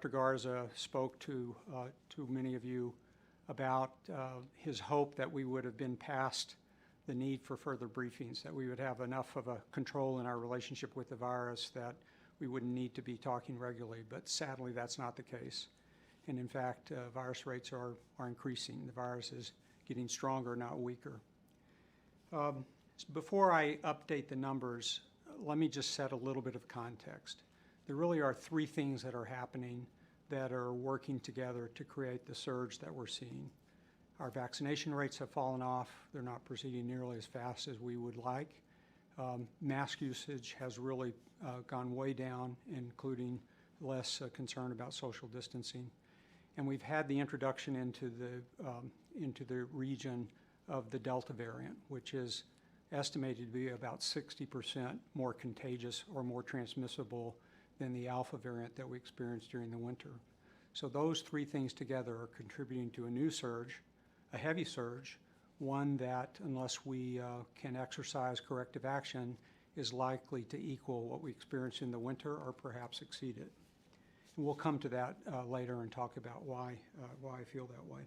Dr. Garza spoke to many of you about his hope that we would have been past the need for further briefings, that we would have enough of a control in our relationship with the virus that we wouldn't need to be talking regularly, but sadly that's not the case. And in fact, virus rates are increasing. The virus is getting stronger, not weaker. Before I update the numbers, let me just set a little bit of context. There really are three things that are happening that are working together to create the surge that we're seeing. Our vaccination rates have fallen off. They're not proceeding nearly as fast as we would like. Mask usage has really gone way down, including less concern about social distancing. And we've had the introduction into the region of the Delta variant, which is estimated to be about 60% more contagious or more transmissible than the Alpha variant that we experienced during the winter. So those three things together are contributing to a new surge, a heavy surge, one that, unless we can exercise corrective action, is likely to equal what we experienced in the winter or perhaps exceed it. And we'll come to that later and talk about why I feel that way.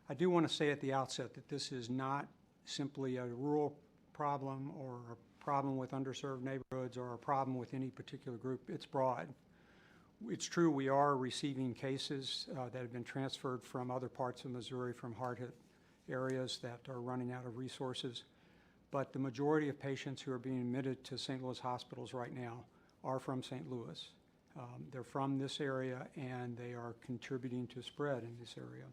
I do want to say at the outset that this is not simply a rural problem or a problem with underserved neighborhoods or a problem with any particular group. It's broad. It's true we are receiving cases that have been transferred from other parts of Missouri, from hard-hit areas that are running out of resources, but the majority of patients who are being admitted to St. Louis hospitals right now are from St. Louis. They're from this area and they are contributing to spread in this area.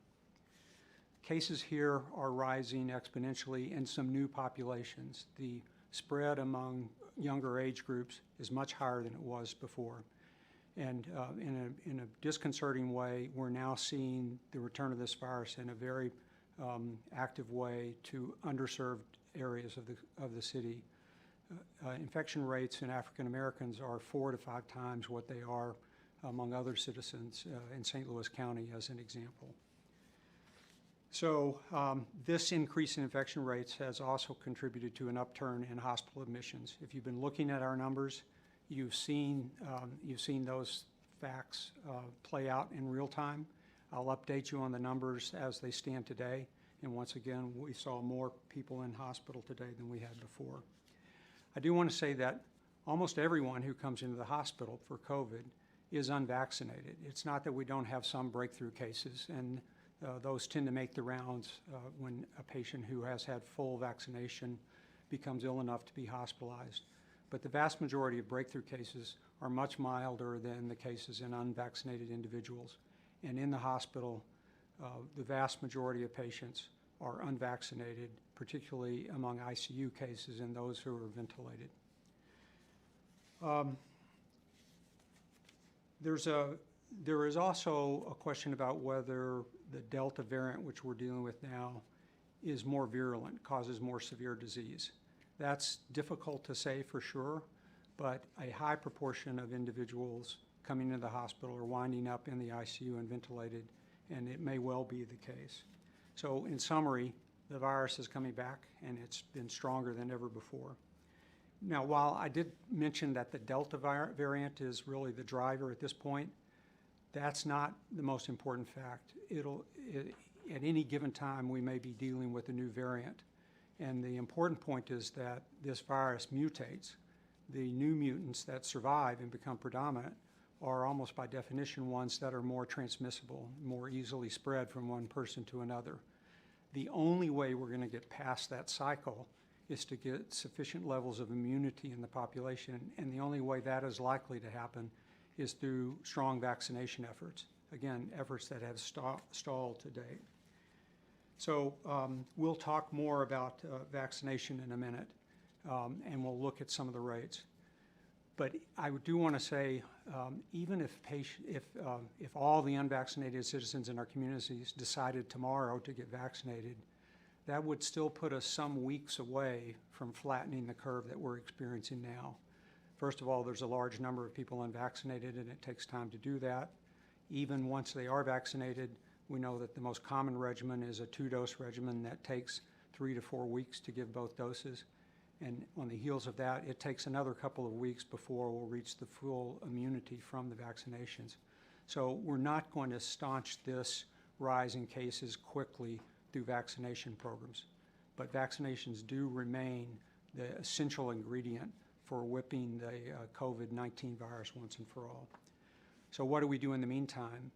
Cases here are rising exponentially in some new populations. The spread among younger age groups is much higher than it was before. And in a disconcerting way, we're now seeing the return of this virus in a very active way to underserved areas of the city. Infection rates in African Americans are 4 to 5 times what they are among other citizens in St. Louis County, as an example. So this increase in infection rates has also contributed to an upturn in hospital admissions. If you've been looking at our numbers, you've seen those facts play out in real time. I'll update you on the numbers as they stand today. And once again, we saw more people in hospital today than we had before. I do want to say that almost everyone who comes into the hospital for COVID is unvaccinated. It's not that we don't have some breakthrough cases, and those tend to make the rounds when a patient who has had full vaccination becomes ill enough to be hospitalized. But the vast majority of breakthrough cases are much milder than the cases in unvaccinated individuals. And in the hospital, the vast majority of patients are unvaccinated, particularly among ICU cases and those who are ventilated. There is also a question about whether the Delta variant, which we're dealing with now, is more virulent, causes more severe disease. That's difficult to say for sure, but a high proportion of individuals coming into the hospital are winding up in the ICU and ventilated, and it may well be the case. So in summary, the virus is coming back, and it's been stronger than ever before. Now, while I did mention that the Delta variant is really the driver at this point, that's not the most important fact. At any given time, we may be dealing with a new variant. And the important point is that this virus mutates. The new mutants that survive and become predominant are almost by definition ones that are more transmissible, more easily spread from one person to another. The only way we're going to get past that cycle is to get sufficient levels of immunity in the population, and the only way that is likely to happen is through strong vaccination efforts. Again, efforts that have stalled to date. So we'll talk more about vaccination in a minute, and we'll look at some of the rates. But I do want to say, even if all the unvaccinated citizens in our communities decided tomorrow to get vaccinated, that would still put us some weeks away from flattening the curve that we're experiencing now. First of all, there's a large number of people unvaccinated, and it takes time to do that. Even once they are vaccinated, we know that the most common regimen is a 2-dose regimen that takes 3 to 4 weeks to give both doses. And on the heels of that, it takes another couple of weeks before we'll reach the full immunity from the vaccinations. So we're not going to staunch this rise in cases quickly through vaccination programs. But vaccinations do remain the essential ingredient for whipping the COVID-19 virus once and for all. So what do we do in the meantime?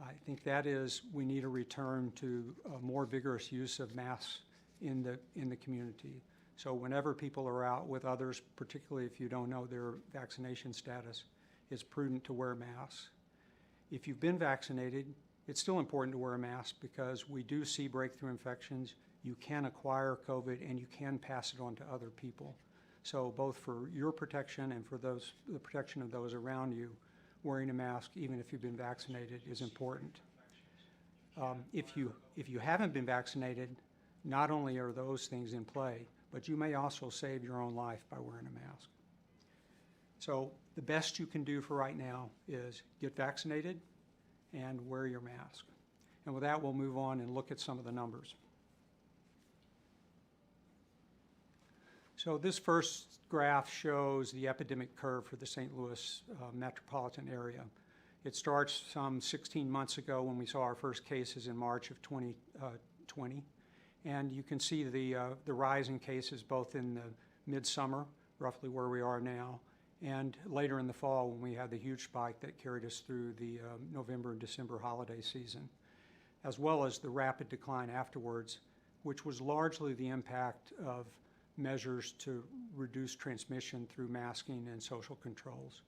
I think that is we need a return to a more vigorous use of masks in the community. So whenever people are out with others, particularly if you don't know their vaccination status, it's prudent to wear masks. If you've been vaccinated, it's still important to wear a mask because we do see breakthrough infections. You can acquire COVID and you can pass it on to other people. So both for your protection and for the protection of those around you, wearing a mask, even if you've been vaccinated, is important. If you haven't been vaccinated, not only are those things in play, but you may also save your own life by wearing a mask. So the best you can do for right now is get vaccinated and wear your mask. And with that, we'll move on and look at some of the numbers. So this first graph shows the epidemic curve for the St. Louis metropolitan area. It starts some 16 months ago when we saw our first cases in March of 2020. And you can see the rise in cases both in the midsummer, roughly where we are now, and later in the fall when we had the huge spike that carried us through the November and December holiday season, as well as the rapid decline afterwards, which was largely the impact of measures to reduce transmission through masking and social controls.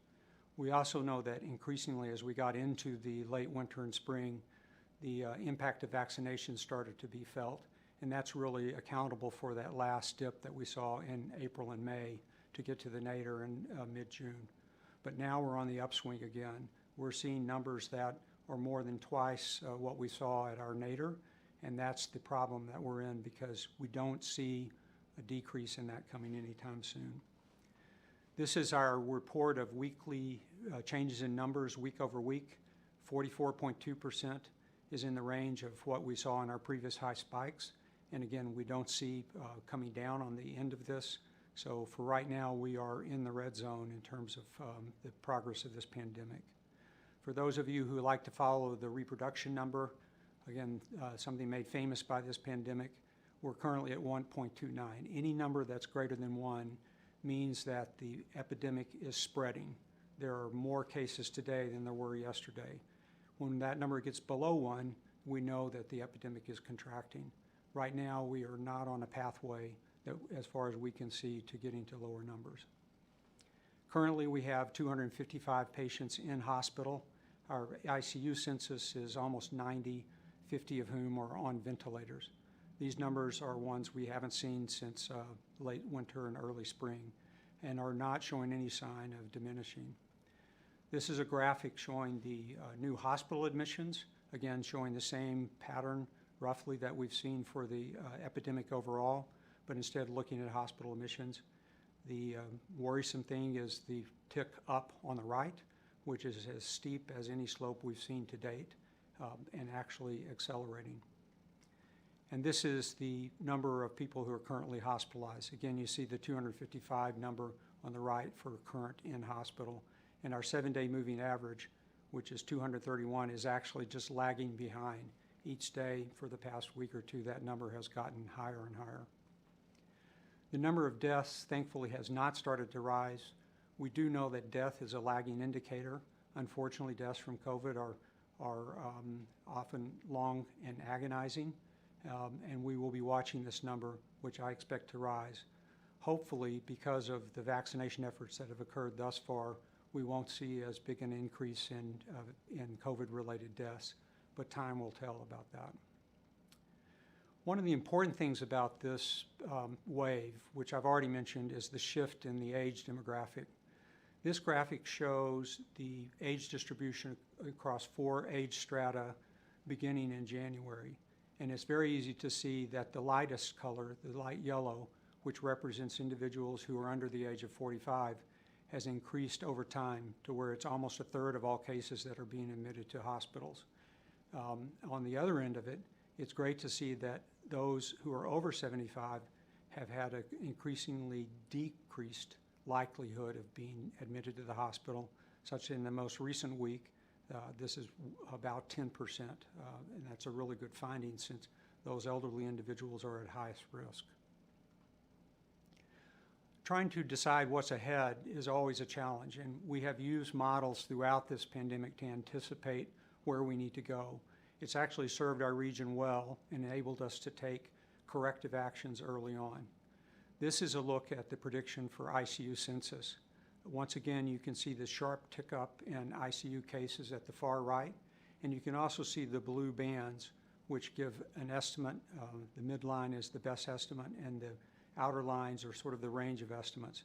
We also know that increasingly as we got into the late winter and spring, the impact of vaccinations started to be felt, and that's really accountable for that last dip that we saw in April and May to get to the nadir in mid-June. But now we're on the upswing again. We're seeing numbers that are more than twice what we saw at our nadir, and that's the problem that we're in because we don't see a decrease in that coming anytime soon. This is our report of weekly changes in numbers week over week. 44.2% is in the range of what we saw in our previous high spikes. And again, we don't see coming down on the end of this. So for right now, we are in the red zone in terms of the progress of this pandemic. For those of you who like to follow the reproduction number, again, something made famous by this pandemic, we're currently at 1.29. Any number that's greater than 1 means that the epidemic is spreading. There are more cases today than there were yesterday. When that number gets below 1, we know that the epidemic is contracting. Right now, we are not on a pathway that, as far as we can see, to getting to lower numbers. Currently, we have 255 patients in hospital. Our ICU census is almost 90, 50 of whom are on ventilators. These numbers are ones we haven't seen since late winter and early spring and are not showing any sign of diminishing. This is a graphic showing the new hospital admissions, again showing the same pattern roughly that we've seen for the epidemic overall, but instead looking at hospital admissions. The worrisome thing is the tick up on the right, which is as steep as any slope we've seen to date and actually accelerating. And this is the number of people who are currently hospitalized. Again, you see the 255 number on the right for current in hospital. And our 7-day moving average, which is 231, is actually just lagging behind. Each day for the past week or two, that number has gotten higher and higher. The number of deaths, thankfully, has not started to rise. We do know that death is a lagging indicator. Unfortunately, deaths from COVID are often long and agonizing. And we will be watching this number, which I expect to rise. Hopefully, because of the vaccination efforts that have occurred thus far, we won't see as big an increase in COVID-related deaths, but time will tell about that. One of the important things about this wave, which I've already mentioned, is the shift in the age demographic. This graphic shows the age distribution across 4 age strata beginning in January. And it's very easy to see that the lightest color, the light yellow, which represents individuals who are under the age of 45, has increased over time to where it's almost a third of all cases that are being admitted to hospitals. On the other end of it, it's great to see that those who are over 75 have had an increasingly decreased likelihood of being admitted to the hospital, such in the most recent week, This is about 10%, and that's a really good finding since those elderly individuals are at highest risk. Trying to decide what's ahead is always a challenge, and we have used models throughout this pandemic to anticipate where we need to go. It's actually served our region well and enabled us to take corrective actions early on. This is a look at the prediction for ICU census. Once again, you can see the sharp tick up in ICU cases at the far right, and you can also see the blue bands, which give an estimate. The midline is the best estimate, and the outer lines are sort of the range of estimates.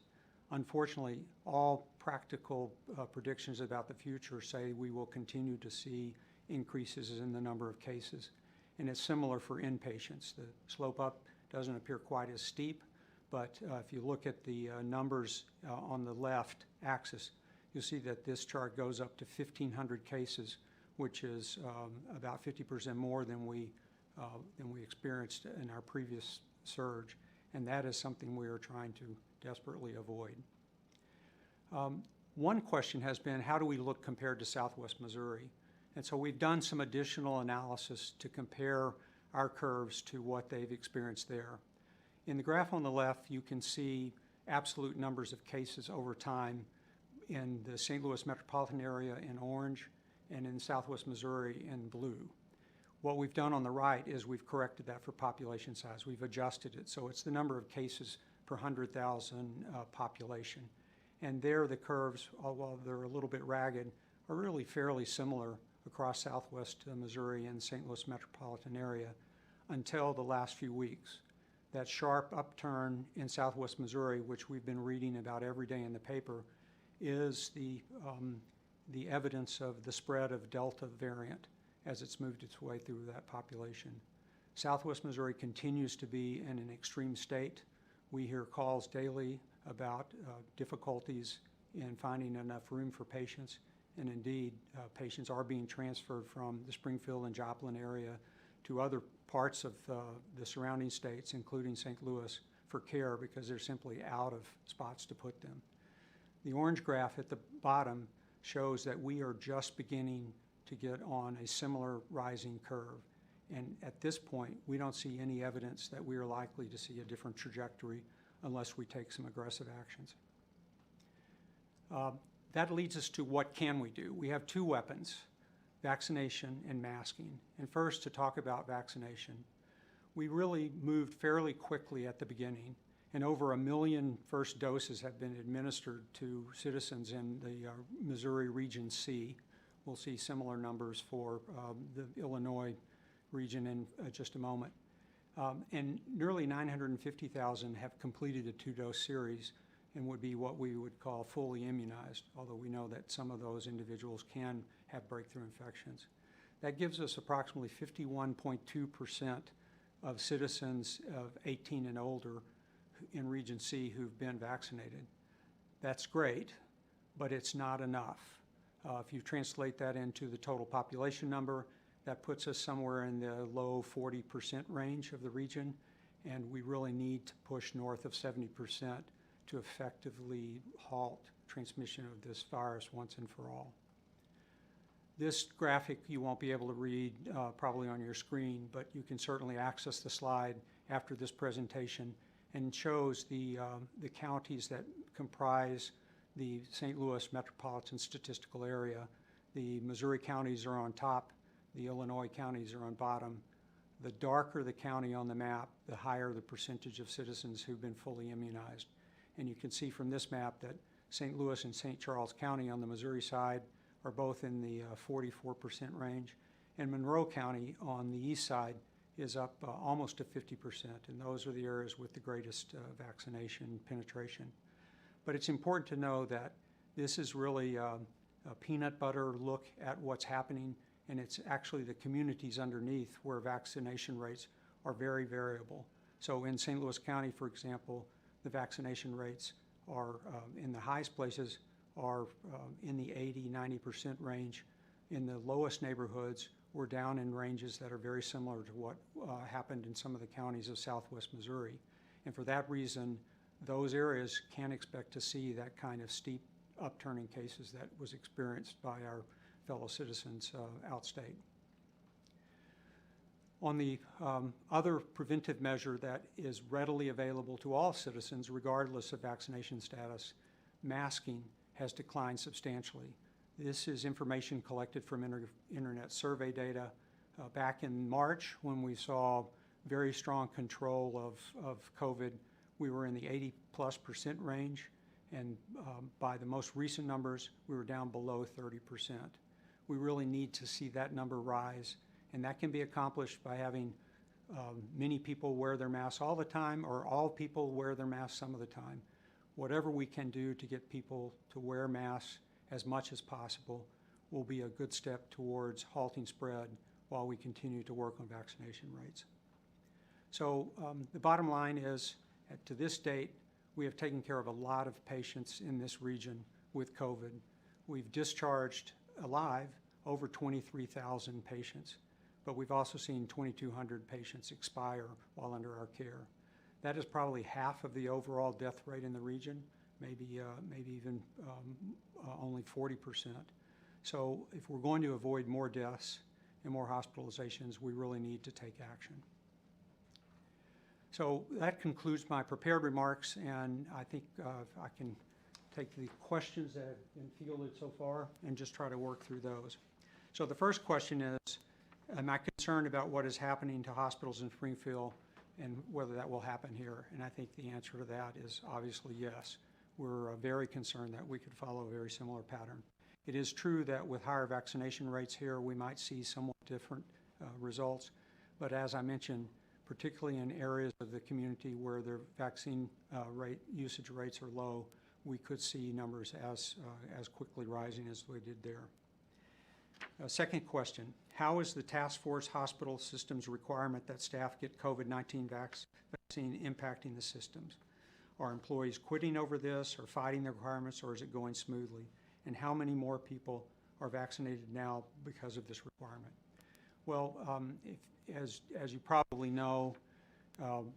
Unfortunately, all practical predictions about the future say we will continue to see increases in the number of cases. And it's similar for inpatients. The slope up doesn't appear quite as steep, but if you look at the numbers on the left axis, you'll see that this chart goes up to 1,500 cases, which is about 50% more than we experienced in our previous surge. And that is something we are trying to desperately avoid. One question has been, how do we look compared to Southwest Missouri? And so we've done some additional analysis to compare our curves to what they've experienced there. In the graph on the left, you can see absolute numbers of cases over time in the St. Louis metropolitan area in orange and in Southwest Missouri in blue. What we've done on the right is we've corrected that for population size. We've adjusted it, so it's the number of cases per 100,000 population. And there the curves, although they're a little bit ragged, are really fairly similar across Southwest Missouri and St. Louis metropolitan area until the last few weeks. That sharp upturn in Southwest Missouri, which we've been reading about every day in the paper, is the evidence of the spread of Delta variant as it's moved its way through that population. Southwest Missouri continues to be in an extreme state. We hear calls daily about difficulties in finding enough room for patients, and indeed, patients are being transferred from the Springfield and Joplin area to other parts of the surrounding states, including St. Louis, for care because they're simply out of spots to put them. The orange graph at the bottom shows that we are just beginning to get on a similar rising curve. And at this point, we don't see any evidence that we are likely to see a different trajectory unless we take some aggressive actions. That leads us to what can we do? We have two weapons, vaccination and masking. And first, to talk about vaccination. We really moved fairly quickly at the beginning, and over 1 million first doses have been administered to citizens in the Missouri Region C. We'll see similar numbers for the Illinois region in just a moment. And nearly 950,000 have completed a 2-dose series and would be what we would call fully immunized, although we know that some of those individuals can have breakthrough infections. That gives us approximately 51.2% of citizens of 18 and older in Region C who've been vaccinated. That's great, but it's not enough. If you translate that into the total population number, that puts us somewhere in the low 40% range of the region, and we really need to push north of 70% to effectively halt transmission of this virus once and for all. This graphic you won't be able to read probably on your screen, but you can certainly access the slide after this presentation, and shows the counties that comprise the St. Louis metropolitan statistical area. The Missouri counties are on top, the Illinois counties are on bottom. The darker the county on the map, the higher the percentage of citizens who've been fully immunized. And you can see from this map that St. Louis and St. Charles County on the Missouri side are both in the 44% range, and Monroe County on the east side is up almost to 50%, and those are the areas with the greatest vaccination penetration. But it's important to know that this is really a peanut butter look at what's happening, and it's actually the communities underneath where vaccination rates are very variable. So in St. Louis County, for example, the vaccination rates are in the highest places are in the 80–90% range. In the lowest neighborhoods, we're down in ranges that are very similar to what happened in some of the counties of Southwest Missouri. And for that reason, those areas can expect to see that kind of steep upturn in cases that was experienced by our fellow citizens outstate. On the other preventive measure that is readily available to all citizens, regardless of vaccination status, masking has declined substantially. This is information collected from internet survey data. Back in March, when we saw very strong control of COVID, we were in the 80+% range, and by the most recent numbers, we were down below 30%. We really need to see that number rise, and that can be accomplished by having many people wear their masks all the time, or all people wear their masks some of the time. Whatever we can do to get people to wear masks as much as possible will be a good step towards halting spread while we continue to work on vaccination rates. So the bottom line is, to this date, we have taken care of a lot of patients in this region with COVID. We've discharged alive over 23,000 patients, but we've also seen 2,200 patients expire while under our care. That is probably half of the overall death rate in the region, maybe even only 40%. So if we're going to avoid more deaths and more hospitalizations, we really need to take action. So that concludes my prepared remarks, and I think I can take the questions that have been fielded so far and just try to work through those. So the first question is, am I concerned about what is happening to hospitals in Springfield and whether that will happen here? And I think the answer to that is obviously yes. We're very concerned that we could follow a very similar pattern. It is true that with higher vaccination rates here, we might see somewhat different results, but as I mentioned, particularly in areas of the community where their vaccine usage rates are low, we could see numbers as quickly rising as we did there. Second question, how is the task force hospital systems requirement that staff get COVID-19 vaccine impacting the systems? Are employees quitting over this or fighting the requirements, or is it going smoothly? And how many more people are vaccinated now because of this requirement? Well, as you probably know,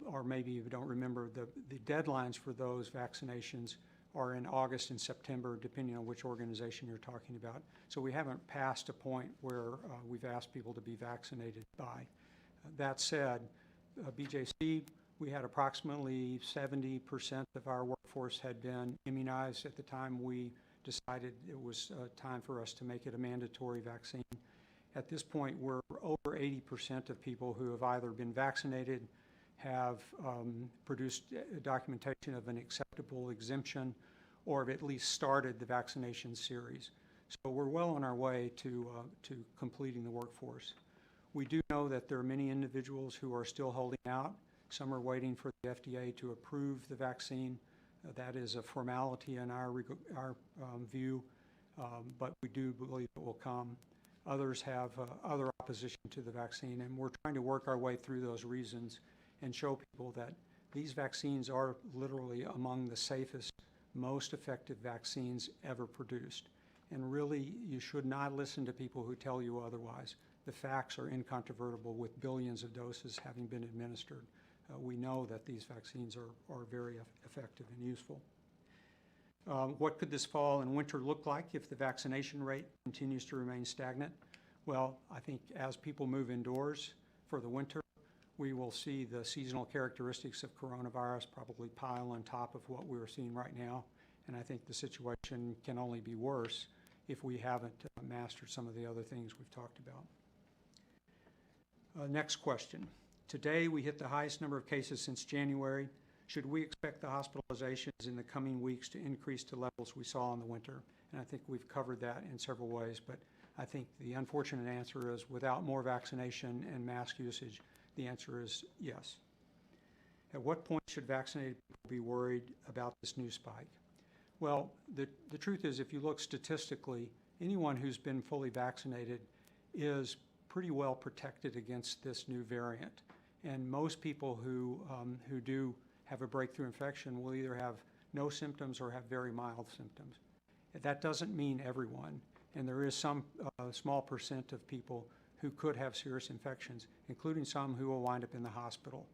or maybe you don't remember, the deadlines for those vaccinations are in August and September, depending on which organization you're talking about. So we haven't passed a point where we've asked people to be vaccinated by. That said, BJC, we had approximately 70% of our workforce had been immunized at the time we decided it was time for us to make it a mandatory vaccine. At this point, we're over 80% of people who have either been vaccinated, have produced documentation of an acceptable exemption, or have at least started the vaccination series. So we're well on our way to completing the workforce. We do know that there are many individuals who are still holding out. Some are waiting for the FDA to approve the vaccine. That is a formality in our view, but we do believe it will come. Others have other opposition to the vaccine, and we're trying to work our way through those reasons and show people that these vaccines are literally among the safest, most effective vaccines ever produced. And really, you should not listen to people who tell you otherwise. The facts are incontrovertible with billions of doses having been administered. We know that these vaccines are very effective and useful. What could this fall and winter look like if the vaccination rate continues to remain stagnant? Well, I think as people move indoors for the winter, we will see the seasonal characteristics of coronavirus probably pile on top of what we're seeing right now. And I think the situation can only be worse if we haven't mastered some of the other things we've talked about. Next question. Today, we hit the highest number of cases since January. Should we expect the hospitalizations in the coming weeks to increase to levels we saw in the winter? And I think we've covered that in several ways, but I think the unfortunate answer is without more vaccination and mask usage, the answer is yes. At what point should vaccinated people be worried about this new spike? Well, the truth is, if you look statistically, anyone who's been fully vaccinated is pretty well protected against this new variant. And most people who do have a breakthrough infection will either have no symptoms or have very mild symptoms. That doesn't mean everyone, and there is some small percent of people who could have serious infections, including some who will wind up in the hospital.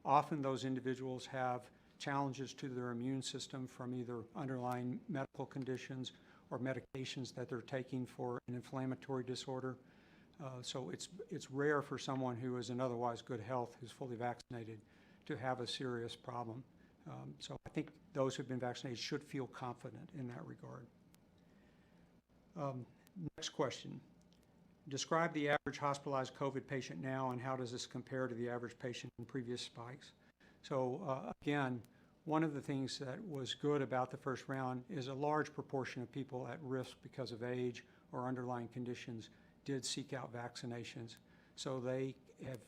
Often those individuals have challenges to their immune system from either underlying medical conditions or medications that they're taking for an inflammatory disorder. So it's rare for someone who is in otherwise good health, who's fully vaccinated, to have a serious problem. So I think those who've been vaccinated should feel confident in that regard. Next question. Describe the average hospitalized COVID patient now, and how does this compare to the average patient in previous spikes? So again, one of the things that was good about the first round is a large proportion of people at risk because of age or underlying conditions did seek out vaccinations. So they have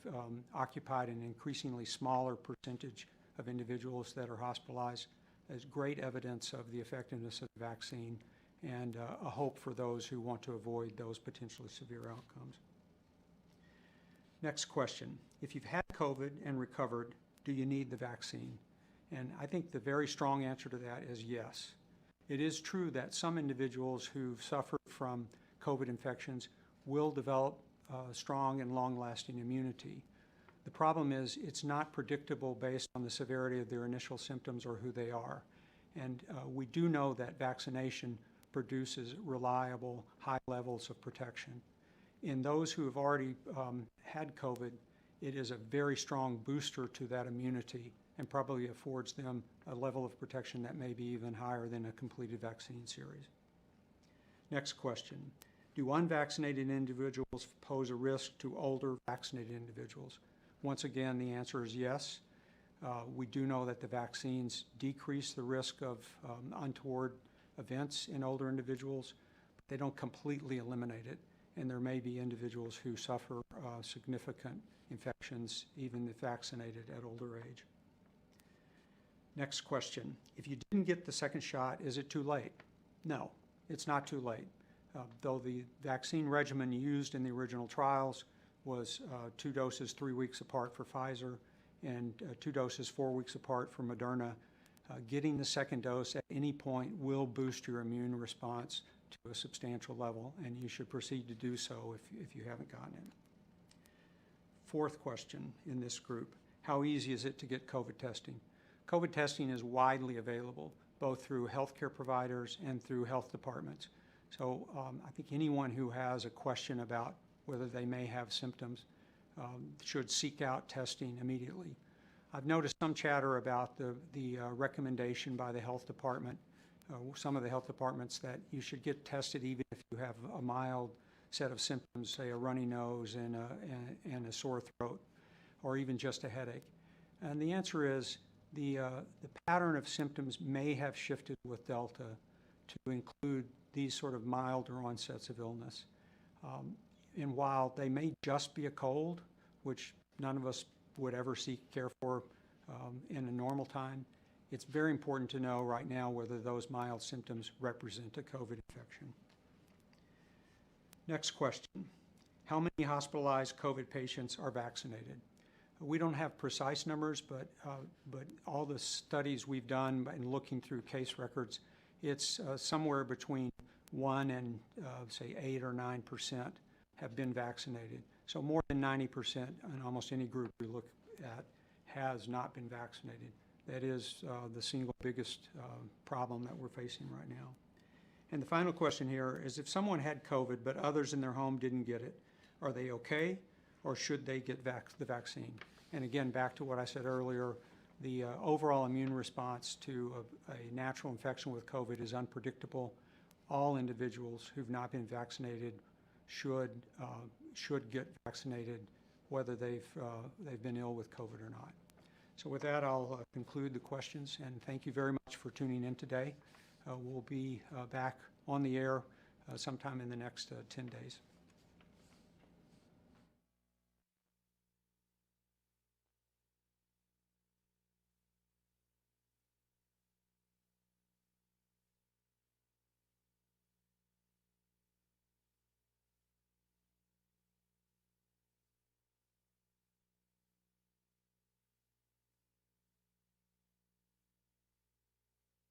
occupied an increasingly smaller percentage of individuals that are hospitalized. There's great evidence of the effectiveness of the vaccine and a hope for those who want to avoid those potentially severe outcomes. Next question. If you've had COVID and recovered, do you need the vaccine? And I think the very strong answer to that is yes. It is true that some individuals who've suffered from COVID infections will develop strong and long-lasting immunity. The problem is it's not predictable based on the severity of their initial symptoms or who they are. And we do know that vaccination produces reliable, high levels of protection. In those who have already had COVID, it is a very strong booster to that immunity and probably affords them a level of protection that may be even higher than a completed vaccine series. Next question. Do unvaccinated individuals pose a risk to older vaccinated individuals? Once again, the answer is yes. We do know that the vaccines decrease the risk of untoward events in older individuals, but they don't completely eliminate it. And there may be individuals who suffer significant infections even if vaccinated at older age. Next question. If you didn't get the second shot, is it too late? No, it's not too late. Though the vaccine regimen used in the original trials was 2 doses 3 weeks apart for Pfizer and 2 doses 4 weeks apart for Moderna, getting the second dose at any point will boost your immune response to a substantial level, and you should proceed to do so if you haven't gotten it. Fourth question in this group, how easy is it to get COVID testing? COVID testing is widely available, both through healthcare providers and through health departments. So I think anyone who has a question about whether they may have symptoms should seek out testing immediately. I've noticed some chatter about the recommendation by the health department, some of the health departments, that you should get tested even if you have a mild set of symptoms, say a runny nose and a sore throat, or even just a headache. And the answer is the pattern of symptoms may have shifted with Delta to include these sort of milder onsets of illness. And while they may just be a cold, which none of us would ever seek care for in a normal time, it's very important to know right now whether those mild symptoms represent a COVID infection. Next question. How many hospitalized COVID patients are vaccinated? We don't have precise numbers, but all the studies we've done in looking through case records, it's somewhere between 1 and say 8 or 9% have been vaccinated. So more than 90% in almost any group we look at has not been vaccinated. That is the single biggest problem that we're facing right now. And the final question here is, if someone had COVID but others in their home didn't get it, are they okay, or should they get the vaccine? And again, back to what I said earlier, the overall immune response to a natural infection with COVID is unpredictable. All individuals who've not been vaccinated should get vaccinated, whether they've been ill with COVID or not. So with that, I'll conclude the questions, and thank you very much for tuning in today. We'll be back on the air sometime in the next 10 days.